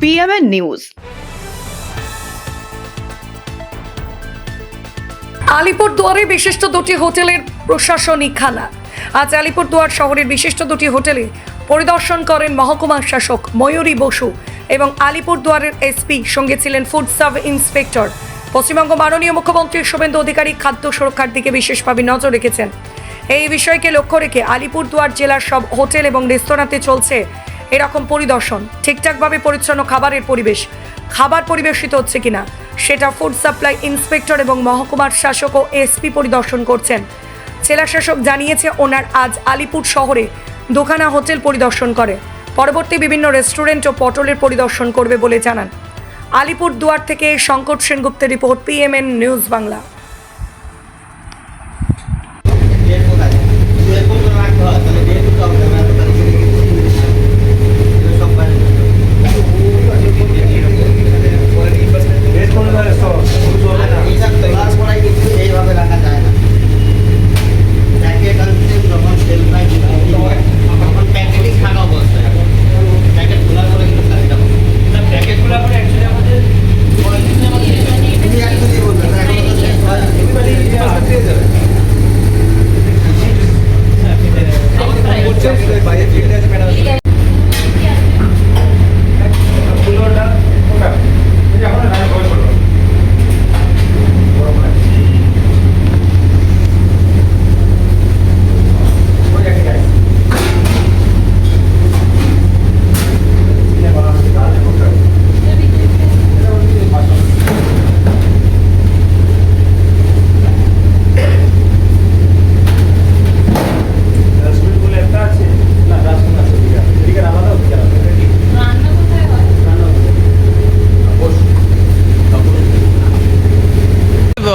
PMN news. আলিপুরদুয়ারে বিশিষ্ট দুটি হোটেলের প্রশাসনিক খানা। আজ আলিপুরদুয়ার শহরের বিশিষ্ট দুটি হোটেলে পরিদর্শন করেন মহকুমা শাসক ময়ূরী বসু এবং আলিপুরদুয়ারের এসপি, সঙ্গে ছিলেন ফুড সাব ইন্সপেক্টর। পশ্চিমবঙ্গ মাননীয় মুখ্যমন্ত্রী শুভেন্দু অধিকারী খাদ্য সুরক্ষার দিকে বিশেষভাবে নজর রেখেছেন। এই বিষয়কে লক্ষ্য রেখে আলিপুরদুয়ার জেলার সব হোটেল এবং রেস্তোরাঁতে চলছে এরকম পরিদর্শন। ঠিকঠাকভাবে পরিচ্ছন্ন খাবার পরিবেশিত হচ্ছে কিনা সেটা ফুড সাপ্লাই ইন্সপেক্টর এবং মহকুমার শাসক ও এসপি পরিদর্শন করছেন। জেলা শাসক জানিয়েছে ওনার আজ আলিপুর শহরে দুখানা হোটেল পরিদর্শন করে, পরবর্তী বিভিন্ন রেস্টুরেন্ট ও পটলের পরিদর্শন করবে বলে জানান। আলিপুরদুয়ার থেকে শঙ্কর সেনগুপ্তের রিপোর্ট, PMN নিউজ বাংলা।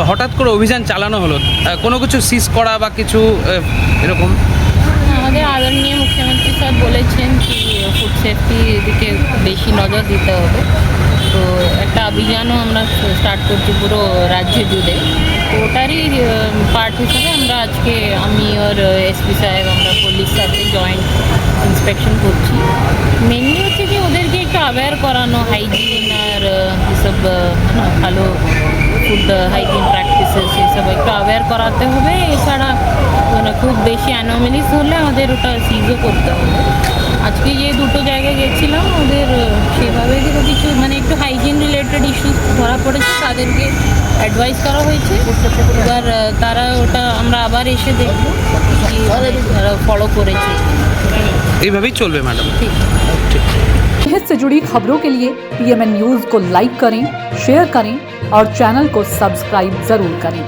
হঠাৎ করে অভিযান চালানো হলো, কোনো কিছু সিজ করা বা কিছু এরকম? আমাদের আদরণীয় মুখ্যমন্ত্রী স্যার বলেছেন কি ফুড সেফটির দিকে বেশি নজর দিতে হবে, তো একটা অভিযানও আমরা স্টার্ট করছি পুরো রাজ্য জুড়ে। তো ওটারই পার্ট হিসেবে আমরা আজকে আমি আর এসপি সাহেব আমরা পুলিশ সাথে জয়েন্ট ইন্সপেকশন করছি। মেনলি হচ্ছে কি ওদেরকে একটু অ্যাওয়্যার করানো হাইজিন আর এসব ভালো ফুড হাইজিন প্র্যাকটিসেস এসব একটু অ্যাওয়্যার করাতে হবে। এছাড়া মানে খুব বেশি অ্যানোমালিস হলে আমাদের ওটা সিজও করতে হবে। আজকে যে দুটো জায়গায় গেছিলাম ওদের সেভাবে কিছু মানে একটু হাইজিন রিলেটেড ইস্যুস ধরা পড়েছে, তাদেরকে অ্যাডভাইস করা হয়েছে। এবার তারা ওটা আমরা আবার এসে দেখব কি তারা ফলো করেছে। এইভাবেই চলবে ম্যাডাম। ঠিক सेहत से जुड़ी खबरों के लिए PMN न्यूज़ को लाइक करें, शेयर करें और चैनल को सब्सक्राइब जरूर करें।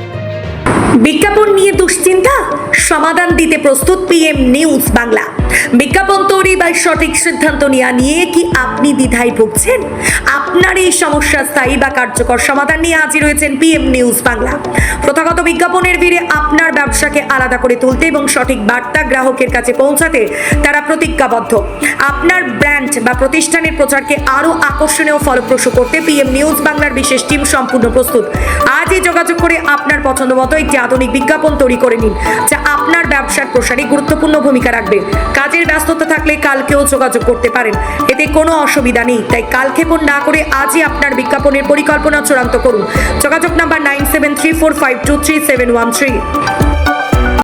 বিজ্ঞাপন নিয়ে দুশ্চিন্তা? সমাধান দিতে প্রস্তুত PM নিউজ বাংলা। বিজ্ঞাপন তৈরি বা সঠিক সিদ্ধান্ত নেওয়া নিয়ে কি আপনি দ্বিধায় ভুগছেন? আপনার এই সমস্যা স্থায়ী বা কার্যকর সমাধান নিয়ে হাজির হয়েছেন PM নিউজ বাংলা। প্রথাগত বিজ্ঞাপনের ভিড়ে আপনার ব্যবসাকে আলাদা করে তুলতে এবং সঠিক বার্তা গ্রাহকের কাছে পৌঁছাতে তারা প্রতিজ্ঞাবদ্ধ। আপনার ব্র্যান্ড বা প্রতিষ্ঠানের প্রচারকে আরও আকর্ষণীয় ফলপ্রসূ করতে PM নিউজ বাংলার বিশেষ টিম সম্পূর্ণ প্রস্তুত। আজই যোগাযোগ করে আপনার পছন্দ মতো একটি আধুনিক বিজ্ঞাপন তৈরি করে নিন, যা আপনার ব্যবসার প্রসারে গুরুত্বপূর্ণ ভূমিকা রাখবে। কাজের ব্যস্ততা থাকলে কালকেও যোগাযোগ করতে পারেন, এতে কোনো অসুবিধা নেই। তাই কালক্ষেপণ না করে আজই আপনার বিজ্ঞাপনের পরিকল্পনা চূড়ান্ত করুন। যোগাযোগ নাম্বার 9734523713।